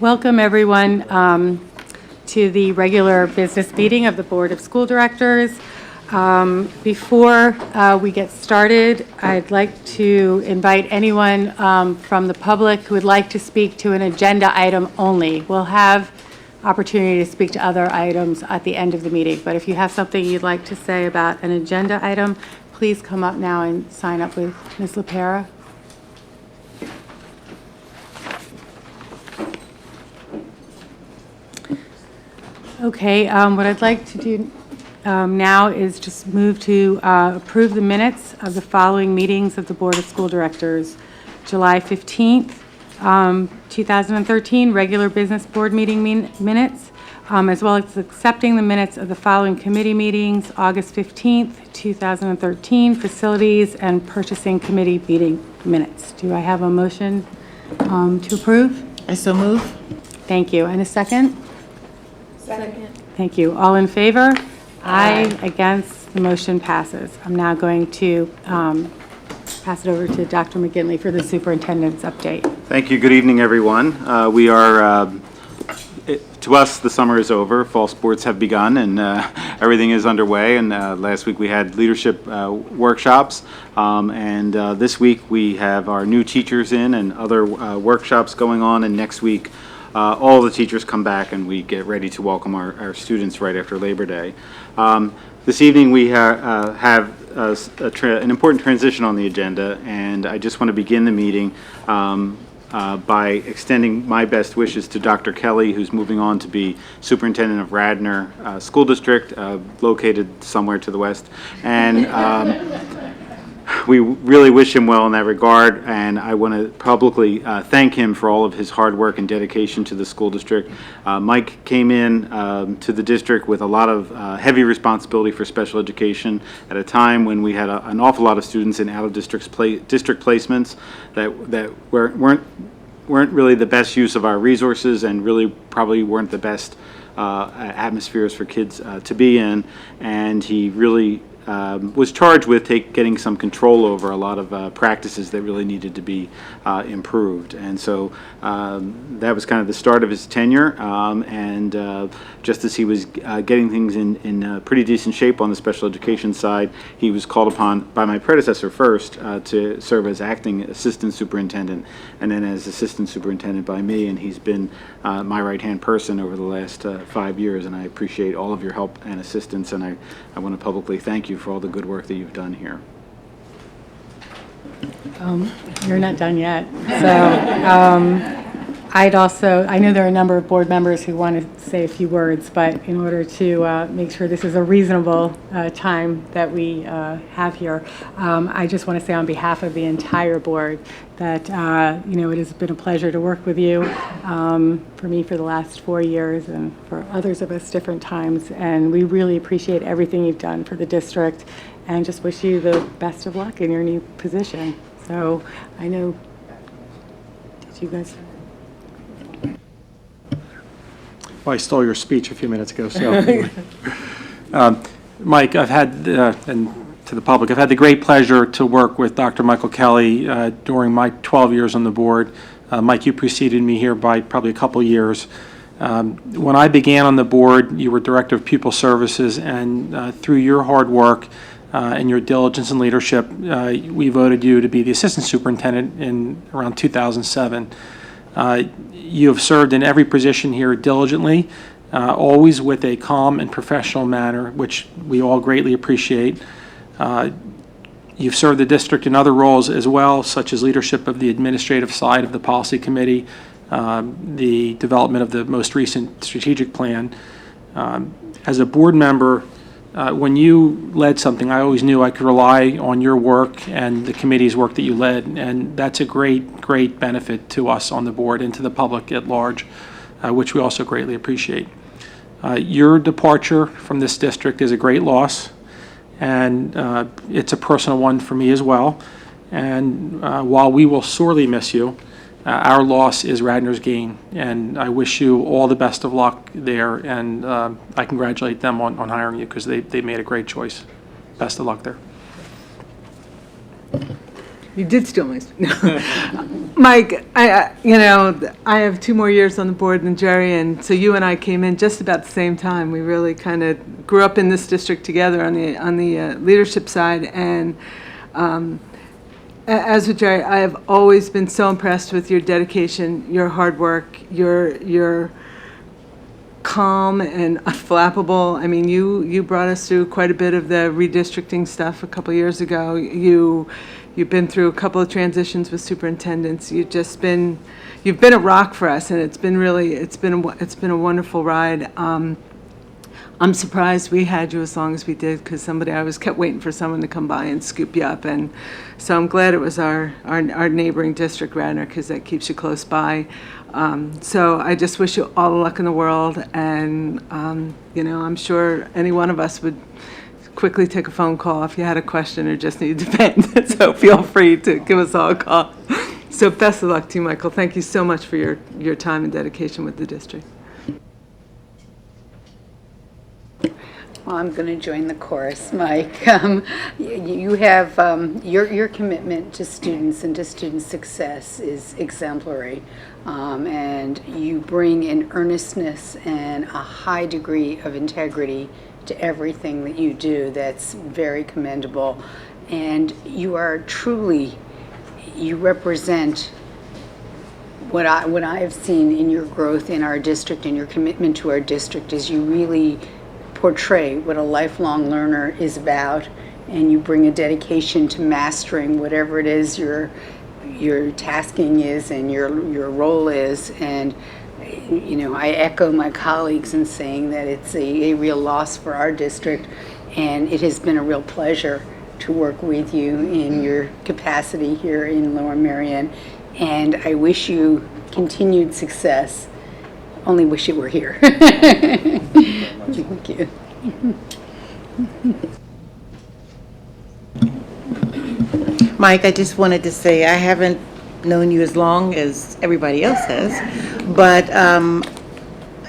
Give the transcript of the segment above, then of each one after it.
Welcome, everyone, to the regular business meeting of the Board of School Directors. Before we get started, I'd like to invite anyone from the public who would like to speak to an agenda item only. We'll have opportunity to speak to other items at the end of the meeting, but if you have something you'd like to say about an agenda item, please come up now and sign up with Ms. LaPera. Okay, what I'd like to do now is just move to approve the minutes of the following meetings of the Board of School Directors. July 15th, 2013, regular business board meeting minutes, as well as accepting the minutes of the following committee meetings, August 15th, 2013, facilities and purchasing committee meeting minutes. Do I have a motion to approve? I so move. Thank you. And a second? Second. Thank you. All in favor? Aye. Against? The motion passes. I'm now going to pass it over to Dr. McGinley for the superintendent's update. Thank you. Good evening, everyone. We are, to us, the summer is over. Fall sports have begun, and everything is underway. And last week we had leadership workshops, and this week we have our new teachers in and other workshops going on. And next week, all the teachers come back and we get ready to welcome our students right after Labor Day. This evening we have an important transition on the agenda, and I just want to begin the meeting by extending my best wishes to Dr. Kelly, who's moving on to be superintendent of Radnor School District, located somewhere to the west. And we really wish him well in that regard, and I want to publicly thank him for all of his hard work and dedication to the school district. Mike came in to the district with a lot of heavy responsibility for special education at a time when we had an awful lot of students in out-of-district placements that weren't really the best use of our resources, and really probably weren't the best atmospheres for kids to be in. And he really was charged with getting some control over a lot of practices that really needed to be improved. And so that was kind of the start of his tenure, and just as he was getting things in pretty decent shape on the special education side, he was called upon by my predecessor first to serve as acting assistant superintendent, and then as assistant superintendent by me, and he's been my right-hand person over the last 5 years, and I appreciate all of your help and assistance, and I want to publicly thank you for all the good work that you've done here. You're not done yet. So I know there are a number of board members who want to say a few words, but in order to make sure this is a reasonable time that we have here, I just want to say on behalf of the entire board that, it has been a pleasure to work with you, for me for the last 4 years and for others of us different times. And we really appreciate everything you've done for the district and just wish you the best of luck in your new position. So I know, did you guys? Well, I stole your speech a few minutes ago, so. Mike, I've had, and to the public, I've had the great pleasure to work with Dr. Michael Kelly during my 12 years on the board. Mike, you preceded me here by probably a couple years. When I began on the board, you were Director of Pupil Services, and through your hard work and your diligence and leadership, we voted you to be the Assistant Superintendent in around 2007. You have served in every position here diligently, always with a calm and professional manner, which we all greatly appreciate. You've served the district in other roles as well, such as leadership of the administrative side of the policy committee, the development of the most recent strategic plan. As a board member, when you led something, I always knew I could rely on your work and the committee's work that you led, and that's a great, great benefit to us on the board and to the public at large, which we also greatly appreciate. Your departure from this district is a great loss, and it's a personal one for me as well. And while we will sorely miss you, our loss is Radnor's gain, and I wish you all the best of luck there, and I congratulate them on hiring you, because they made a great choice. Best of luck there. You did steal my, Mike, I have 2 more years on the board than Jerry, and so you and I came in just about the same time. We really kind of grew up in this district together on the leadership side, and as with Jerry, I have always been so impressed with your dedication, your hard work, your calm and unflappable. I mean, you brought us through quite a bit of the redistricting stuff a couple years ago. You've been through a couple of transitions with superintendents. You've been a rock for us, and it's been a wonderful ride. I'm surprised we had you as long as we did, because I was kept waiting for someone to come by and scoop you up, and so I'm glad it was our neighboring district, Radnor, because that keeps you close by. So I just wish you all the luck in the world, and I'm sure any one of us would quickly take a phone call if you had a question or just needed to vent. So feel free to give us all a call. So best of luck to you, Michael. Thank you so much for your time and dedication with the district. Well, I'm going to join the chorus, Mike. You have your commitment to students and to student success is exemplary, and you bring an earnestness and a high degree of integrity to everything that you do that's very commendable. And you represent what I have seen in your growth in our district and your commitment to our district is you really portray what a lifelong learner is about, and you bring a dedication to mastering whatever it is your tasking is and your role is. And I echo my colleagues in saying that it's a real loss for our district, and it has been a real pleasure to work with you in your capacity here in Lower Merion, and I wish you continued success. Only wish you were here. Thank you. Mike, I just wanted to say I haven't known you as long as everybody else has, but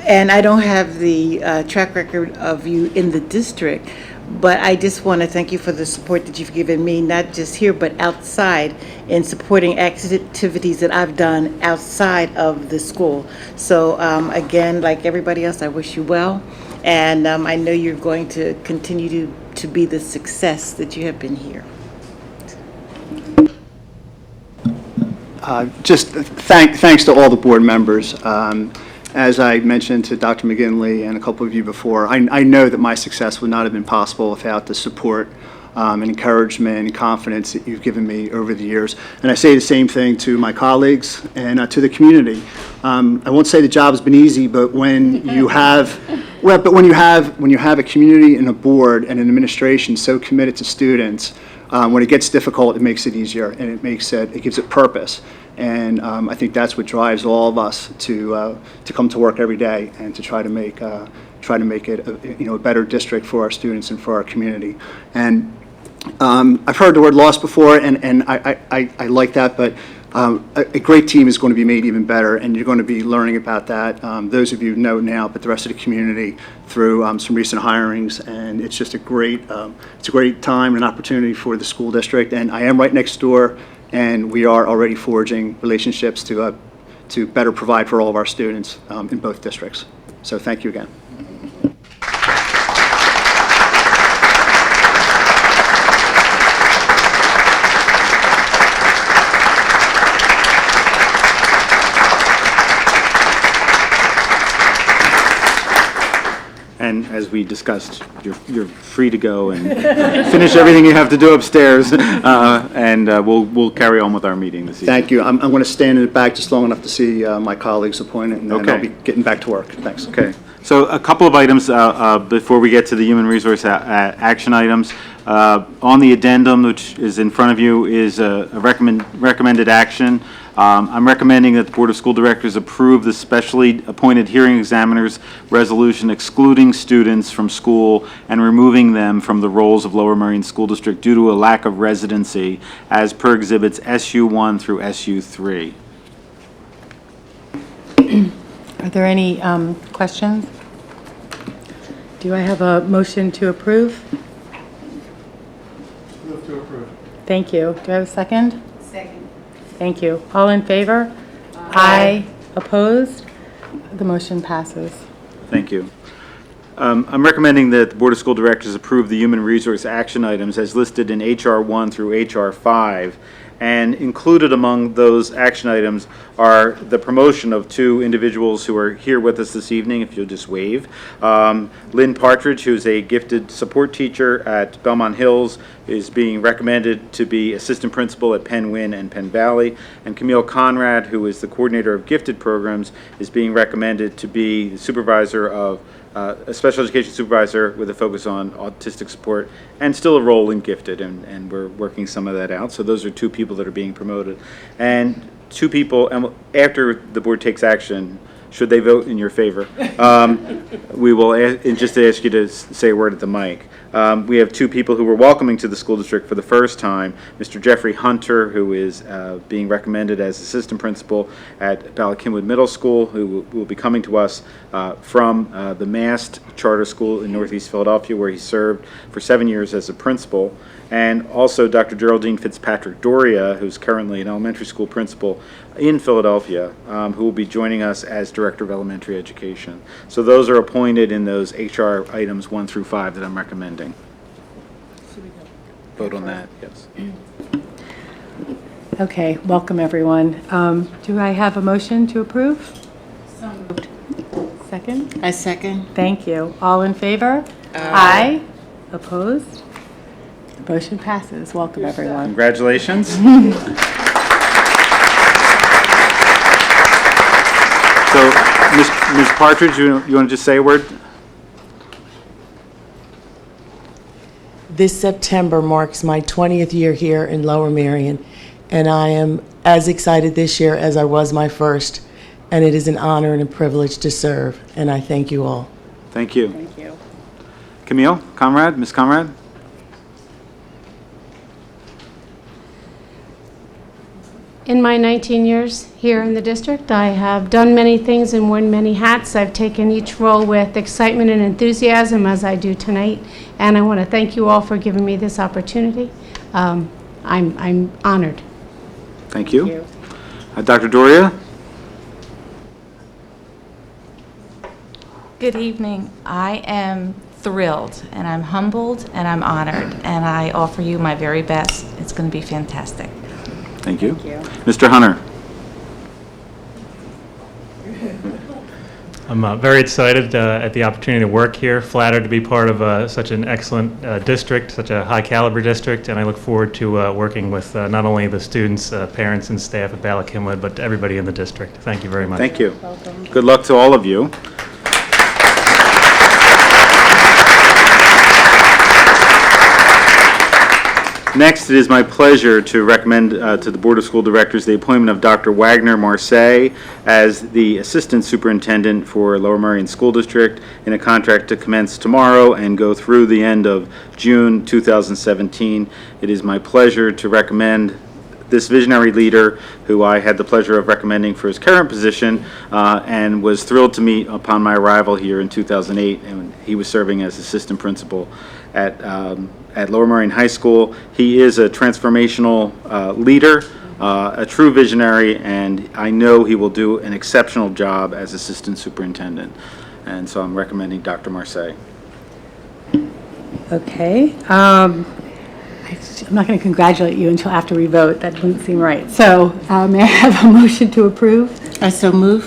and I don't have the track record of you in the district, but I just want to thank you for the support that you've given me, not just here but outside, in supporting activities that I've done outside of the school. So again, like everybody else, I wish you well, and I know you're going to continue to be the success that you have been here. Just thanks to all the board members. As I mentioned to Dr. McGinley and a couple of you before, I know that my success would not have been possible without the support and encouragement and confidence that you've given me over the years. And I say the same thing to my colleagues and to the community. I won't say the job has been easy, but when you have, when you have a community and a board and an administration so committed to students, when it gets difficult, it makes it easier, and it gives it purpose. And I think that's what drives all of us to come to work every day and to try to make it a better district for our students and for our community. And I've heard the word loss before, and I like that, but a great team is going to be made even better, and you're going to be learning about that. Those of you know now, but the rest of the community through some recent hirings, and it's just a great time and an opportunity for the school district. And I am right next door, and we are already forging relationships to better provide for all of our students in both districts. So thank you again. And as we discussed, you're free to go and finish everything you have to do upstairs, and we'll carry on with our meeting this evening. Thank you. I'm going to stand in the back just long enough to see my colleagues appointed, and then I'll be getting back to work. Thanks. Okay. So a couple of items before we get to the human resource action items. On the addendum, which is in front of you, is a recommended action. I'm recommending that the Board of School Directors approve the specially appointed hearing examiners resolution excluding students from school and removing them from the rolls of Lower Merion School District due to a lack of residency as per exhibits SU1 through SU3. Are there any questions? Do I have a motion to approve? Move to approve. Thank you. Do I have a second? Second. Thank you. All in favor? Aye. Opposed? The motion passes. Thank you. I'm recommending that the Board of School Directors approve the human resource action items as listed in HR 1 through HR 5. And included among those action items are the promotion of 2 individuals who are here with us this evening, if you'll just wave. Lynn Partridge, who's a gifted support teacher at Belmont Hills, is being recommended to be assistant principal at Penn Wynne and Penn Valley. And Camille Conrad, who is the coordinator of gifted programs, is being recommended to be the supervisor of a special education supervisor with a focus on autistic support and still a role in gifted, and we're working some of that out. So those are 2 people that are being promoted. And 2 people, and after the board takes action, should they vote in your favor, we will just ask you to say a word at the mic. We have 2 people who we're welcoming to the school district for the first time. Mr. Jeffrey Hunter, who is being recommended as assistant principal at Ballackinwood Middle School, who will be coming to us from the Mast Charter School in Northeast Philadelphia, where he served for 7 years as a principal. And also Dr. Geraldine Fitzpatrick Doria, who's currently an elementary school principal in Philadelphia, who will be joining us as Director of Elementary Education. So those are appointed in those HR items 1 through 5 that I'm recommending. Vote on that, yes. Okay, welcome, everyone. Do I have a motion to approve? So moved. Second? I second. Thank you. All in favor? Aye. Opposed? The motion passes. Welcome, everyone. Congratulations. So, Ms. Partridge, you want to just say a word? This September marks my 20th year here in Lower Merion, and I am as excited this year as I was my first, and it is an honor and a privilege to serve, and I thank you all. Thank you. Thank you. Camille, Conrad, Ms. Conrad? In my 19 years here in the district, I have done many things and worn many hats. I've taken each role with excitement and enthusiasm, as I do tonight, and I want to thank you all for giving me this opportunity. I'm honored. Thank you. Dr. Doria? Good evening. I am thrilled, and I'm humbled, and I'm honored, and I offer you my very best. It's going to be fantastic. Thank you. Thank you. Mr. Hunter? I'm very excited at the opportunity to work here, flattered to be part of such an excellent district, such a high caliber district, and I look forward to working with not only the students, parents, and staff at Ballackinwood, but everybody in the district. Thank you very much. Thank you. Welcome. Good luck to all of you. Next, it is my pleasure to recommend to the Board of School Directors the appointment of Dr. Wagner Marseille as the Assistant Superintendent for Lower Merion School District in a contract to commence tomorrow and go through the end of June 2017. It is my pleasure to recommend this visionary leader, who I had the pleasure of recommending for his current position, and was thrilled to meet upon my arrival here in 2008, and he was serving as assistant principal at Lower Merion High School. He is a transformational leader, a true visionary, and I know he will do an exceptional job as assistant superintendent. And so I'm recommending Dr. Marseille. Okay. I'm not going to congratulate you until after we vote. That wouldn't seem right. So may I have a motion to approve? I so move.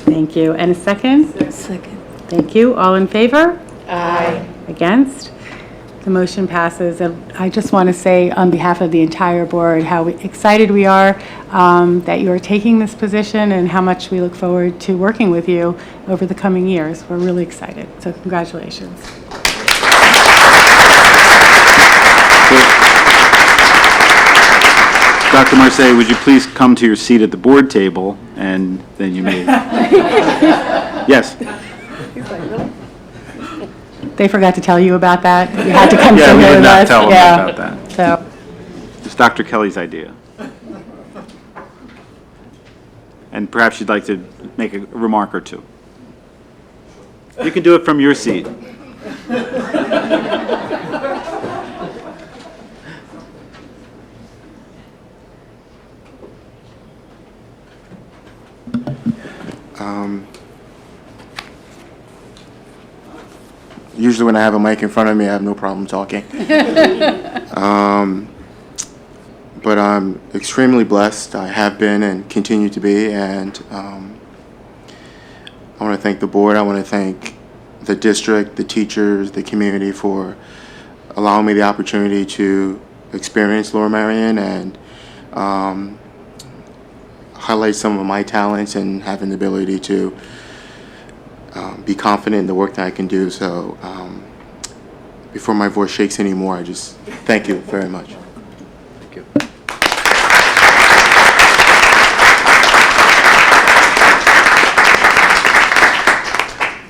Thank you. And a second? Second. Thank you. All in favor? Aye. Against? The motion passes. And I just want to say on behalf of the entire board how excited we are that you are taking this position and how much we look forward to working with you over the coming years. We're really excited. So congratulations. Dr. Marseille, would you please come to your seat at the board table, and then you may. Yes. They forgot to tell you about that. You had to come Yeah, sit we here did with not us. tell them Yeah. about that. So, It's Dr. Kelly's idea. And perhaps you'd like to make a remark or two. You can do it from your seat. Usually when I have a mic in front of me, I have no problem talking. But I'm extremely blessed. I have been and continue to be, and I want to thank the board. I want to thank the district, the teachers, the community for allowing me the opportunity to experience Lower Merion and highlight some of my talents and having the ability to be confident in the work that I can do. So before my voice shakes anymore, I just thank you very much. Thank you.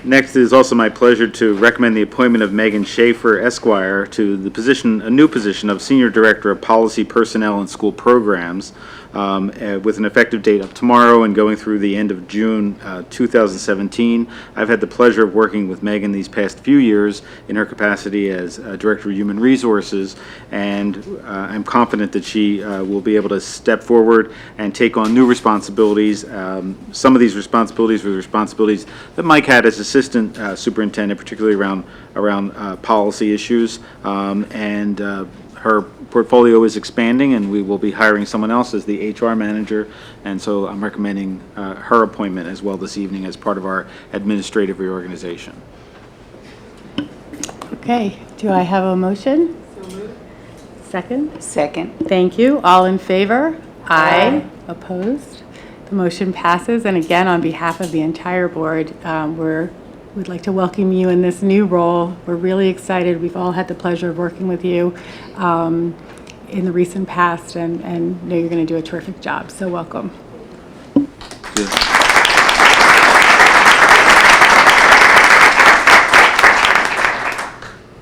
Next, it is also my pleasure to recommend the appointment of Megan Schaefer, Esquire, to the position, a new position of Senior Director of Policy, Personnel, and School Programs, with an effective date of tomorrow and going through the end of June 2017. I've had the pleasure of working with Megan these past few years in her capacity as Director of Human Resources, and I'm confident that she will be able to step forward and take on new responsibilities. Some of these responsibilities were the responsibilities that Mike had as Assistant Superintendent, particularly around policy issues, and her portfolio is expanding, and we will be hiring someone else as the HR manager, and so I'm recommending her appointment as well this evening as part of our administrative reorganization. Okay, do I have a motion? Second? Second. Thank you. All in favor? Aye. Opposed? The motion passes, and again, on behalf of the entire board, we'd like to welcome you in this new role. We're really excited. We've all had the pleasure of working with you in the recent past, and know you're going to do a terrific job, so welcome.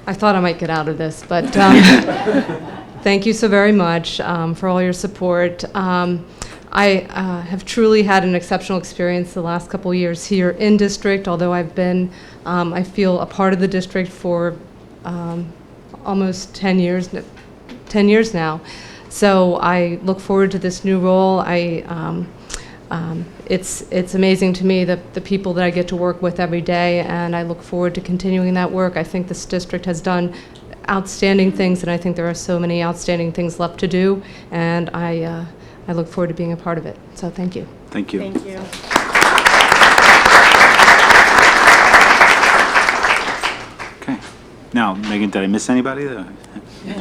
I thought I might get out of this, but thank you so very much for all your support. I have truly had an exceptional experience the last couple of years here in district, although I've been, I feel, a part of the district for almost 10 years now. So I look forward to this new role. It's amazing to me the people that I get to work with every day, and I look forward to continuing that work. I think this district has done outstanding things, and I think there are so many outstanding things left to do, and I look forward to being a part of it. So thank you. Thank you. Thank you. Okay. Now, Megan, did I miss anybody?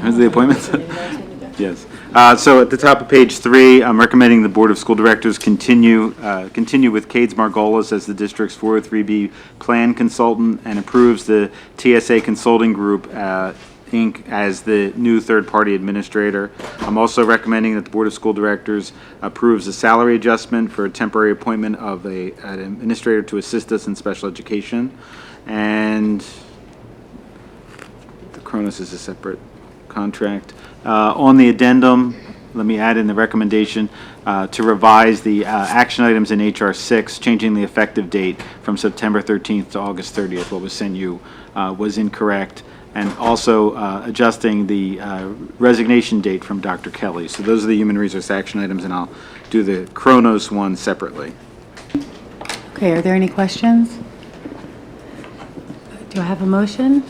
Who's the appointments? Yes. So at the top of page 3, I'm recommending the Board of School Directors continue with Cades Margolis as the district's 403B plan consultant and approves the TSA Consulting Group Inc. as the new third-party administrator. I'm also recommending that the Board of School Directors approves a salary adjustment for a temporary appointment of an administrator to assist us in special education. And the Kronos is a separate contract. On the addendum, let me add in the recommendation to revise the action items in HR 6, changing the effective date from September 13th to August 30th. What was sent you was incorrect. And also adjusting the resignation date from Dr. Kelly. So those are the human resource action items, and I'll do the Kronos one separately. Okay, are there any questions? Do I have a motion?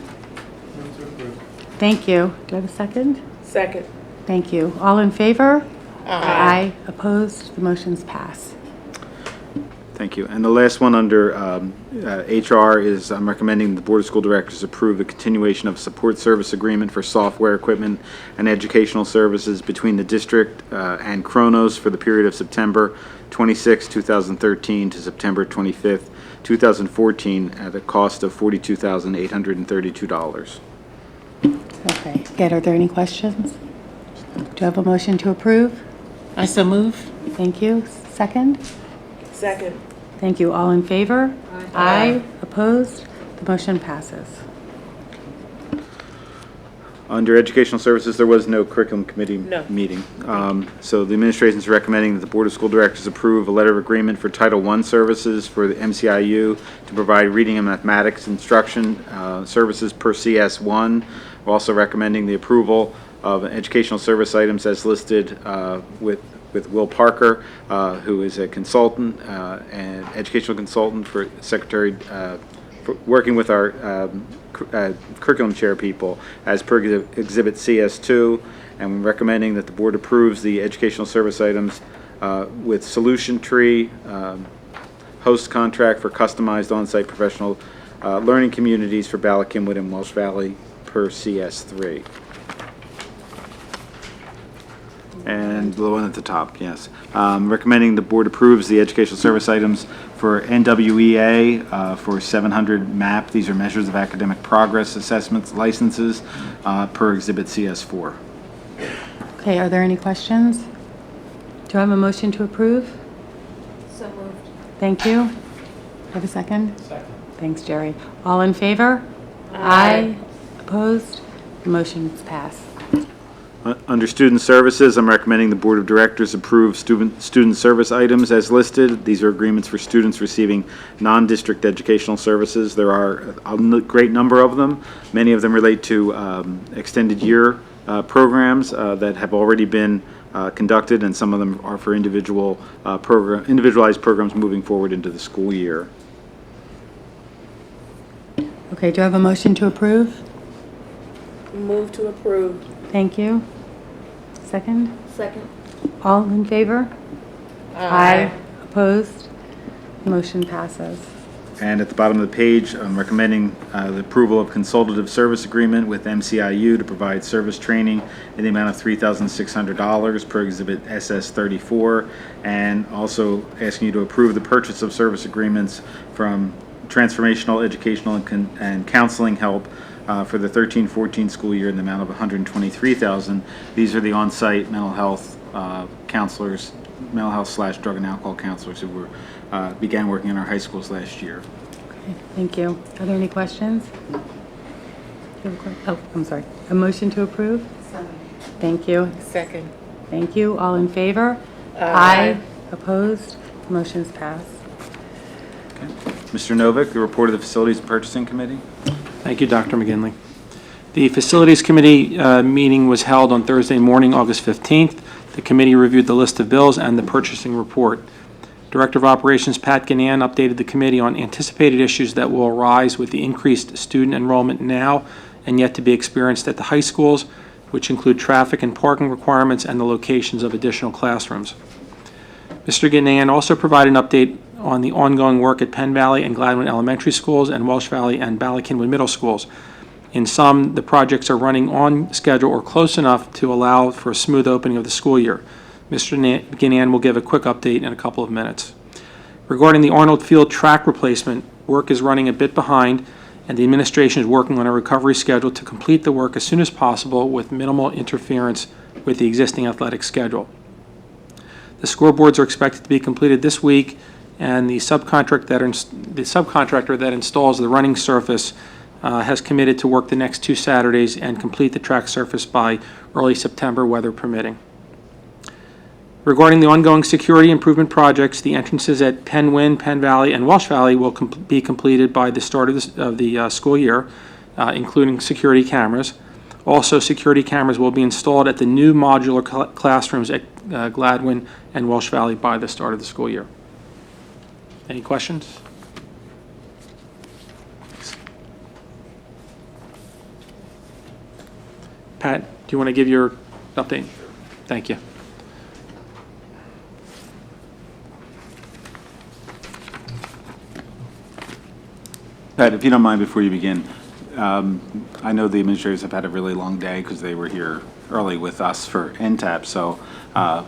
Thank you. Do I have a second? Second. Thank you. All in favor? Aye. Opposed? The motion's pass. Thank you. And the last one under HR is I'm recommending the Board of School Directors approve the continuation of support service agreement for software, equipment, and educational services between the district and Kronos for the period of September 26, 2013 to September 25th, 2014 at a cost of $42,832. Okay. Again, are there any questions? Do I have a motion to approve? I so move. Thank you. Second? Second. Thank you. All in favor? Aye. Opposed? The motion passes. Under Educational Services, there was no curriculum committee meeting. So the administration is recommending that the Board of School Directors approve a letter of agreement for Title I services for the MCIU to provide reading and mathematics instruction services per CS1. We're also recommending the approval of educational service items as listed with with Will Parker, who is a consultant, and educational consultant for Secretary, for working with our curriculum chair people as per Exhibit CS2, and recommending that the board approves the educational service items with Solution Tree, host contract for customized on-site professional learning communities for Bala Cynwyd and Welsh Valley per CS3. And the one at the top, yes. Recommending the board approves the educational service items for NWEA for 700 MAP. These are measures of academic progress assessments licenses per Exhibit CS4. Okay, are there any questions? Do I have a motion to approve? So moved. Thank you. Have a second? Second. Thanks, Jerry. All in favor? Aye. Opposed? The motion is passed. Under Student Services, I'm recommending the Board of Directors approve student service items as listed. These are agreements for students receiving non-district educational services. There are a great number of them. Many of them relate to extended year programs that have already been conducted, and some of them are for individualized programs moving forward into the school year. Okay, do I have a motion to approve? Move to approve. Thank you. Second? Second. All in favor? Aye. Opposed? Motion passes. And at the bottom of the page, I'm recommending the approval of consultative service agreement with MCIU to provide service training in the amount of $3,600 per Exhibit SS34, and also asking you to approve the purchase of service agreements from Transformational Educational and Counseling Help for the 13-14 school year in the amount of $123,000. These are the on-site mental health counselors, mental health / drug and alcohol counselors who began working in our high schools last year. Okay, thank you. Are there any questions? Oh, I'm sorry. A motion to approve? Thank you. Second. Thank you. All in favor? Aye. Opposed? Motion's passed. Mr. Novick, the report of the Facilities and Purchasing Committee. Thank you, Dr. McGinley. The Facilities Committee meeting was held on Thursday morning, August 15th. The committee reviewed the list of bills and the purchasing report. Director of Operations Pat Gannan updated the committee on anticipated issues that will arise with the increased student enrollment now and yet to be experienced at the high schools, which include traffic and parking requirements and the locations of additional classrooms. Mr. Gannan also provided an update on the ongoing work at Penn Valley and Gladwin Elementary Schools and Welsh Valley and Bala Cynwyd Middle Schools. In some, the projects are running on schedule or close enough to allow for a smooth opening of the school year. Mr. Gannan will give a quick update in a couple of minutes. Regarding the Arnold Field track replacement, work is running a bit behind, and the administration is working on a recovery schedule to complete the work as soon as possible with minimal interference with the existing athletic schedule. The scoreboards are expected to be completed this week, and the subcontractor that installs the running surface has committed to work the next 2 Saturdays and complete the track surface by early September, weather permitting. Regarding the ongoing security improvement projects, the entrances at Penn Wynne, Penn Valley, and Welsh Valley will be completed by the start of the school year, including security cameras. Also, security cameras will be installed at the new modular classrooms at Gladwin and Welsh Valley by the start of the school year. Any questions? Pat, do you want to give your update? Thank you. Pat, if you don't mind, before you begin, I know the administrators have had a really long day because they were here early with us for NTAP, so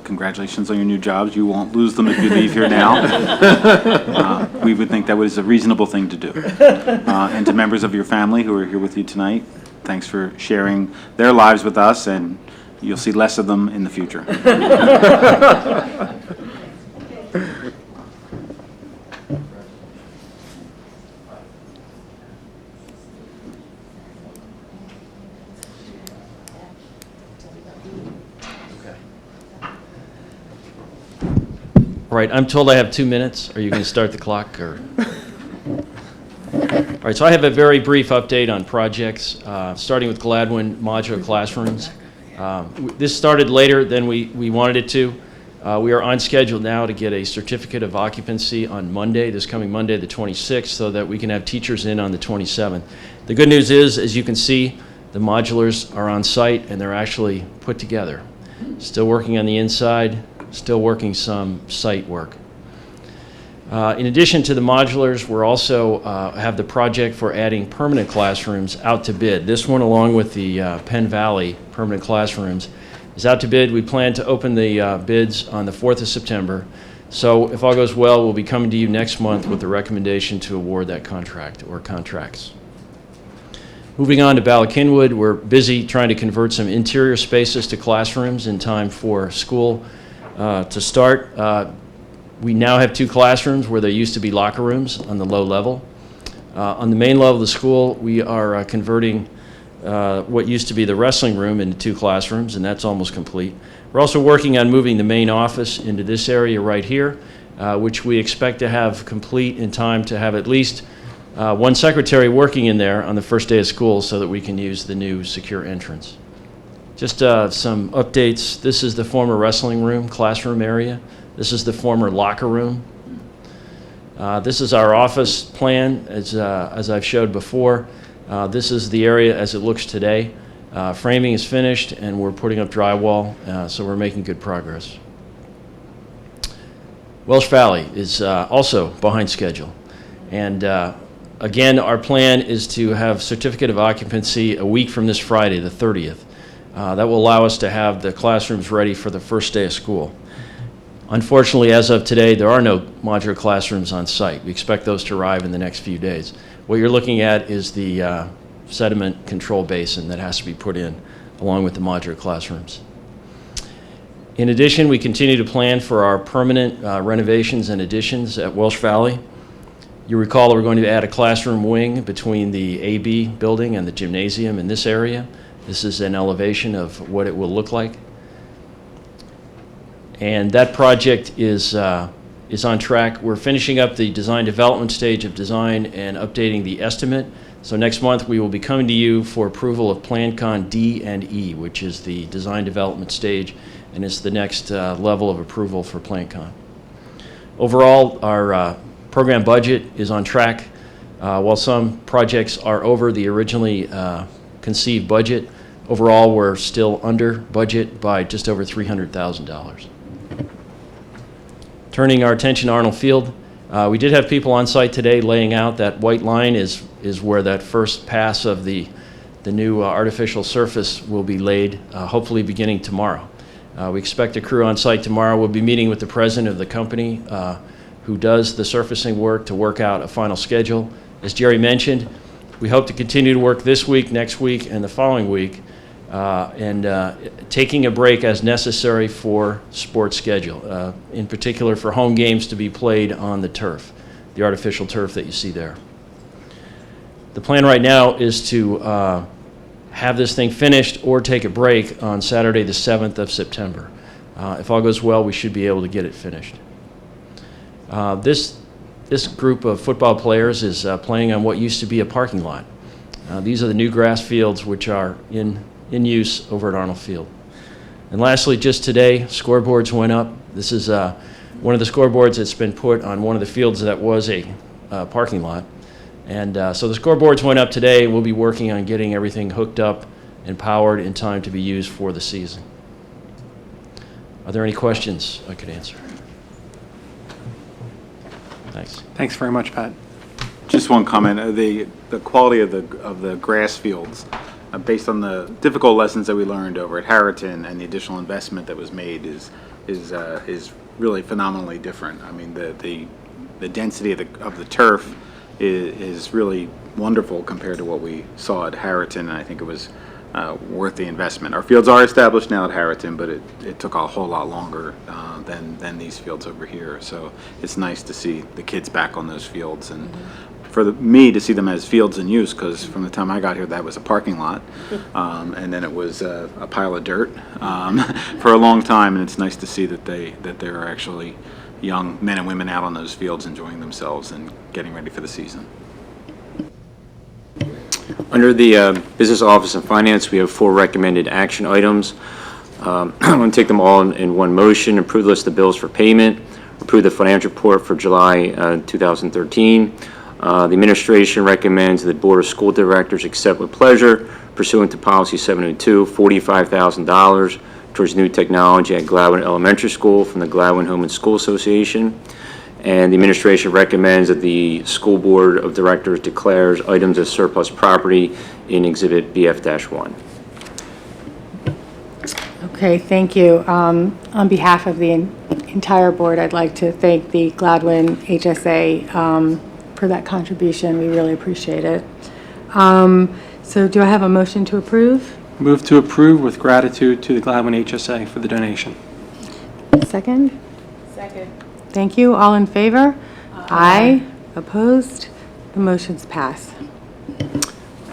congratulations on your new jobs. You won't lose them if you leave here now. We would think that was a reasonable thing to do. And to members of your family who are here with you tonight, thanks for sharing their lives with us, and you'll see less of them in the future. All right, I'm told I have 2 minutes. Are you going to start the clock? Or? All right, so I have a very brief update on projects, starting with Gladwin modular classrooms. This started later than we wanted it to. We are on schedule now to get a certificate of occupancy on Monday, this coming Monday, the 26th, so that we can have teachers in on the 27th. The good news is, as you can see, the modulars are on site and they're actually put together. Still working on the inside, still working some site work. In addition to the modulars, we're also have the project for adding permanent classrooms out to bid. This one, along with the Penn Valley permanent classrooms, is out to bid. We plan to open the bids on the 4th of September. So if all goes well, we'll be coming to you next month with the recommendation to award that contract or contracts. Moving on to Ballackinwood, we're busy trying to convert some interior spaces to classrooms in time for school to start. We now have 2 classrooms where there used to be locker rooms on the low level. On the main level of the school, we are converting what used to be the wrestling room into 2 classrooms, and that's almost complete. We're also working on moving the main office into this area right here, which we expect to have complete in time to have at least 1 secretary working in there on the first day of school so that we can use the new secure entrance. Just some updates. This is the former wrestling room, classroom area. This is the former locker room. This is our office plan, as I've showed before. This is the area as it looks today. Framing is finished, and we're putting up drywall, so we're making good progress. Welsh Valley is also behind schedule. And again, our plan is to have certificate of occupancy a week from this Friday, the 30th. That will allow us to have the classrooms ready for the first day of school. Unfortunately, as of today, there are no modular classrooms on site. We expect those to arrive in the next few days. What you're looking at is the sediment control basin that has to be put in along with the modular classrooms. In addition, we continue to plan for our permanent renovations and additions at Welsh Valley. You recall that we're going to add a classroom wing between the AB building and the gymnasium in this area. This is an elevation of what it will look like. And that project is on track. We're finishing up the design development stage of design and updating the estimate. So next month we will be coming to you for approval of PlanCon D and E, which is the design development stage, and it's the next level of approval for PlanCon. Overall, our program budget is on track. While some projects are over the originally conceived budget, overall we're still under budget by just over $300,000. Turning our attention to Arnold Field, we did have people on site today laying out. That white line is where that first pass of the new artificial surface will be laid, hopefully beginning tomorrow. We expect a crew on site tomorrow. We'll be meeting with the president of the company who does the surfacing work to work out a final schedule. As Jerry mentioned, we hope to continue to work this week, next week, and the following week, taking a break as necessary for sports schedule, in particular for home games to be played on the turf, the artificial turf that you see there. The plan right now is to have this thing finished or take a break on Saturday the 7th of September. If all goes well, we should be able to get it finished. This group of football players is playing on what used to be a parking lot. These are the new grass fields which are in use over at Arnold Field. And lastly, just today, scoreboards went up. This is one of the scoreboards that's been put on one of the fields that was a parking lot. And so the scoreboards went up today. We'll be working on getting everything hooked up and powered in time to be used for the season. Are there any questions I could answer? Thanks. Thanks very much, Pat. Just one comment. The quality of the grass fields, based on the difficult lessons that we learned over at Harriton and the additional investment that was made, is really phenomenally different. I mean, the density of the turf is really wonderful compared to what we saw at Harriton, and I think it was worth the investment. Our fields are established now at Harriton, but it took a whole lot longer than these fields over here. So it's nice to see the kids back on those fields, and for me to see them as fields in use, because from the time I got here, that was a parking lot, and then it was a pile of dirt for a long time, and it's nice to see that there are actually young men and women out on those fields enjoying themselves and getting ready for the season. Under the Business Office and Finance, we have 4 recommended action items. I'm going to take them all in one motion. Approve the list of bills for payment. Approve the financial report for July 2013. The administration recommends that the Board of School Directors accept with pleasure, pursuant to Policy 702, $45,000 towards new technology at Gladwin Elementary School from the Gladwin Home and School Association. And the administration recommends that the School Board of Directors declares items as surplus property in Exhibit BF-1. Okay, thank you. On behalf of the entire board, I'd like to thank the Gladwin HSA for that contribution. We really appreciate it. So do I have a motion to approve? Move to approve with gratitude to the Gladwin HSA for the donation. Second? Second. Thank you. All in favor? Aye. Opposed? The motion's pass.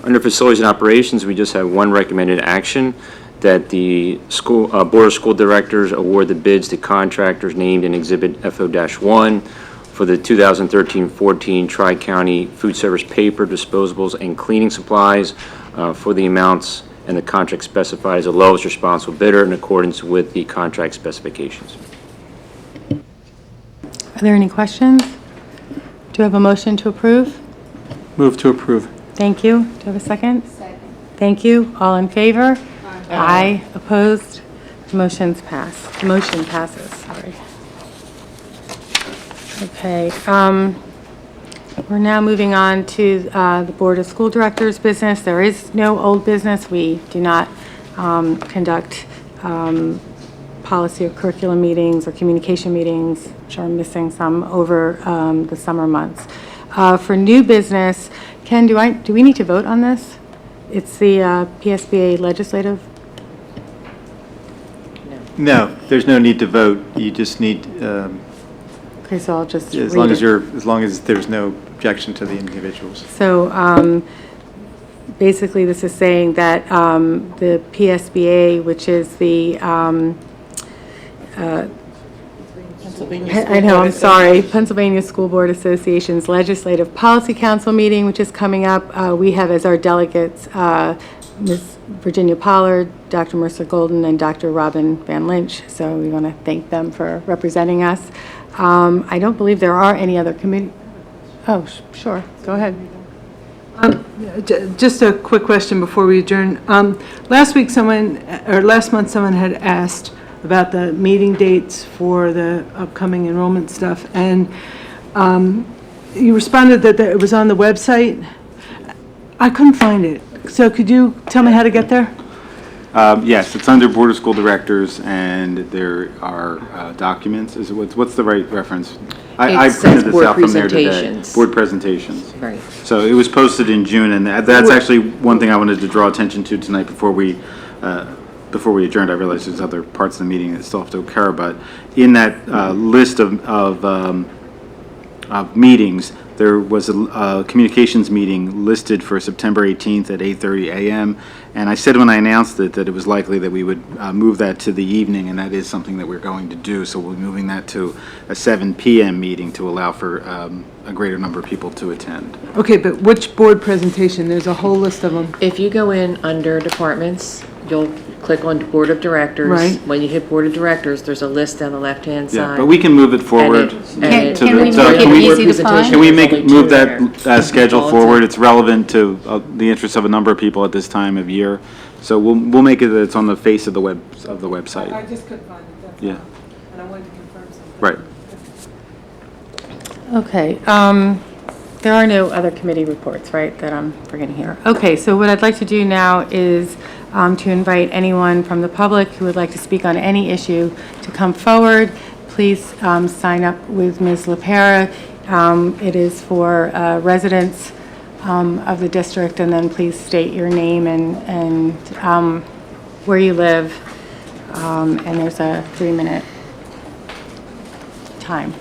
Under Facilities and Operations, we just have one recommended action, that the school Board of School Directors award the bids to contractors named in Exhibit FO-1 for the 2013-14 Tri-County Food Service paper, disposables, and cleaning supplies for the amounts and the contract specified as the lowest responsible bidder in accordance with the contract specifications. Are there any questions? Do you have a motion to approve? Move to approve. Thank you. Do you have a second? Second. Thank you. All in favor? Aye. Opposed? The motion's passed. The motion passes, sorry. Okay, we're now moving on to the Board of School Directors business. There is no old business. We do not conduct policy or curriculum meetings or communication meetings, which are missing some over the summer months. For new business, Ken, do we need to vote on this? It's the PSBA legislative. No, there's no need to vote. You just need, Okay, so I'll just as read long as there's no objection to the individuals. So basically, this is saying that the PSBA, which is the Pennsylvania School Board Association's Legislative Policy Council meeting, which is coming up. We have as our delegates Ms. Virginia Pollard, Dr. Mercer Golden, and Dr. Robin Van Lynch. So we want to thank them for representing us. I don't believe there are any other committee. Oh, sure. Go ahead. Just a quick question before we adjourn. Last month, someone had asked about the meeting dates for the upcoming enrollment stuff, and you responded that it was on the website. I couldn't find it. So could you tell me how to get there? Yes, it's under Board of School Directors, and there are documents. What's the right reference? I printed this out from there today. Board presentations. Right. So it was posted in June, and that's actually one thing I wanted to draw attention to tonight before we adjourned. I realized there's other parts of the meeting that still have to occur, but in that list of meetings, there was a communications meeting listed for September 18th at 8:30 a.m. And I said when I announced it that it was likely that we would move that to the evening, and that is something that we're going to do. So we'll be moving that to a 7 p.m. meeting to allow for a greater number of people to attend. Okay, but which board presentation? There's a whole list of them. If you go in under departments, you'll click on Board of Directors. Right. When you hit Board of Directors, there's a list on the left-hand Yeah, side. but we can move it forward. Can we make it easy to find? Can we move that schedule forward? It's relevant to the interests of a number of people at this time of year. So we'll make it that it's on the face of the website. I just couldn't find it. That's Yeah. all. And I wanted to confirm something. Right. Okay, there are no other committee reports, right, that I'm forgetting here. Okay, so what I'd like to do now is to invite anyone from the public who would like to speak on any issue to come forward. Please sign up with Ms. LaPera. It is for residents of the district, and then please state your name and where you live, and there's a 3-minute time.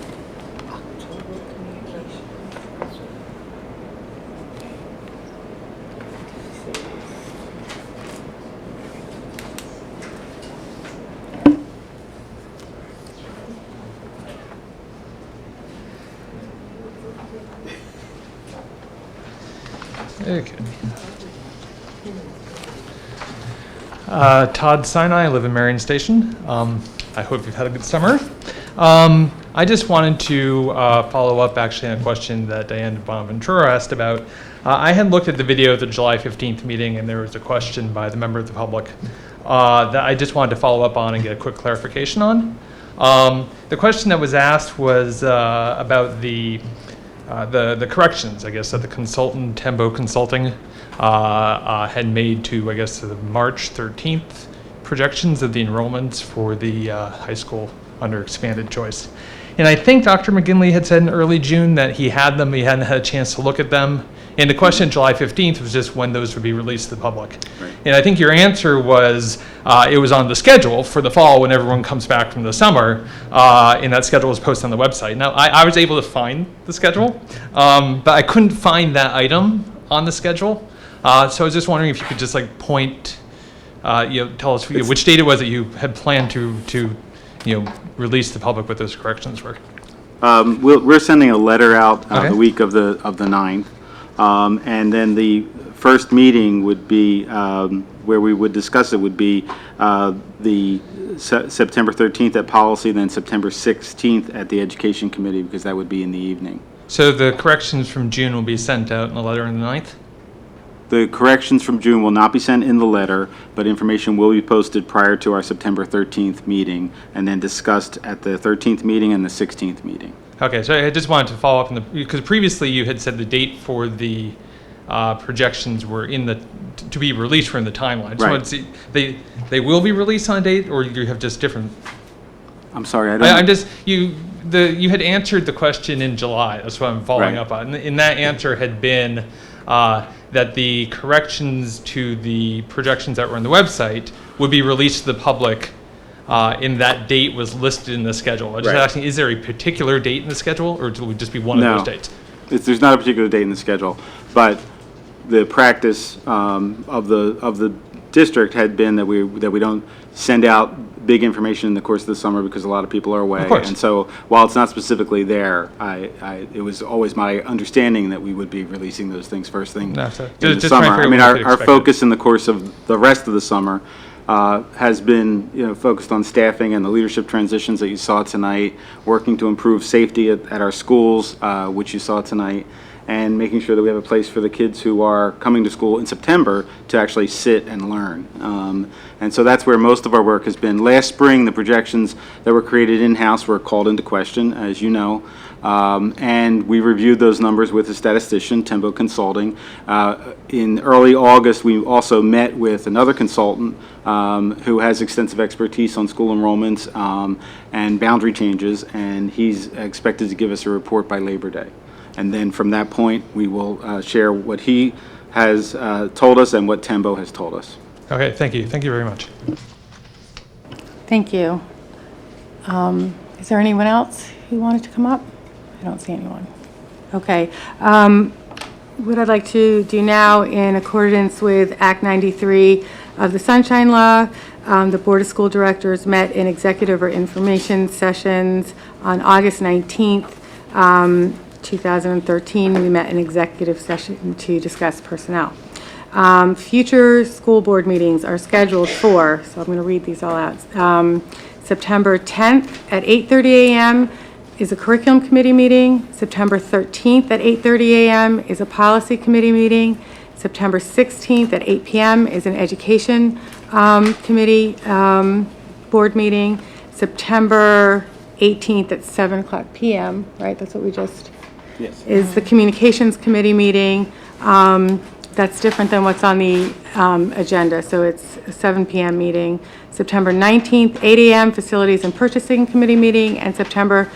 Okay. Todd Sinai, I live in Marion Station. I hope you've had a good summer. I just wanted to follow up actually on a question that Diane Bonaventura asked about. I had looked at the video of the July 15th meeting, and there was a question by the member of the public that I just wanted to follow up on and get a quick clarification on. The question that was asked was about the corrections, I guess, that the consultant, Tembo Consulting, had made to, I guess, the March 13th projections of the enrollments for the high school under expanded choice. And I think Dr. McGinley had said in early June that he had them, he hadn't had a chance to look at them. And the question July 15th was just when those would be released to the public. Right. And I think your answer was it was on the schedule for the fall when everyone comes back from the summer, and that schedule was posted on the website. Now, I was able to find the schedule, but I couldn't find that item on the schedule. So I was just wondering if you could just like point, tell us which date it was that you had planned to release to the public what those corrections were. We're sending a letter out the week of the 9th. And then the first meeting would be, where we would discuss it, would be the September 13th at policy, then September 16th at the education committee, because that would be in the evening. So the corrections from June will be sent out in the letter on the 9th? The corrections from June will not be sent in the letter, but information will be posted prior to our September 13th meeting, and then discussed at the 13th meeting and the 16th meeting. Okay, so I just wanted to follow up because previously you had said the date for the projections were to be released were in the timeline. Just wanted to see, they will be released on a date, or you have just different? I'm sorry, I don't. You had answered the question in July. That's what I'm following up on. And that answer had been that the corrections to the projections that were on the website would be released to the public. And that date was listed in the schedule. I'm just asking, is there a particular date in the schedule, or would it just be one of those dates? There's not a particular date in the schedule, but the practice of the district had been that we don't send out big information in the course of the summer because a lot of people are away. Of course. And so while it's not specifically there, it was always my understanding that we would be releasing those things first thing in the summer. I mean, our focus in the course of the rest of the summer has been focused on staffing and the leadership transitions that you saw tonight, working to improve safety at our schools, which you saw tonight, and making sure that we have a place for the kids who are coming to school in September to actually sit and learn. And so that's where most of our work has been. Last spring, the projections that were created in-house were called into question, as you know. And we reviewed those numbers with a statistician, Tembo Consulting. In early August, we also met with another consultant who has extensive expertise on school enrollments and boundary changes, and he's expected to give us a report by Labor Day. And then from that point, we will share what he has told us and what Tembo has told us. Okay, thank you. Thank you very much. Thank you. Is there anyone else who wanted to come up? I don't see anyone. Okay. What I'd like to do now, in accordance with Act 93 of the Sunshine Law, the Board of School Directors met in executive or information sessions on August 19th, 2013. We met in executive session to discuss personnel. Future school board meetings are scheduled for, so I'm going to read these all out. September 10th at 8:30 a.m. is a curriculum committee meeting. September 13th at 8:30 a.m. is a policy committee meeting. September 16th at 8 p.m. is an education committee board meeting. September 18th at 7 o'clock p.m., right? That's what we just, yes, is the communications committee meeting. That's different than what's on the agenda, so it's a 7 p.m. meeting. September 19th, 8 a.m., Facilities and Purchasing Committee meeting, and September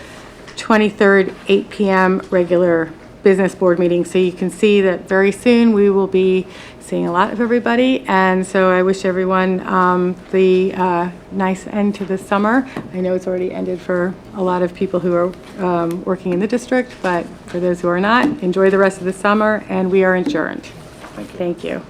23rd, 8 p.m., regular business board meeting. So you can see that very soon we will be seeing a lot of everybody, and so I wish everyone the nice end to the summer. I know it's already ended for a lot of people who are working in the district, but for those who are not, enjoy the rest of the summer, and we are adjourned. Thank you.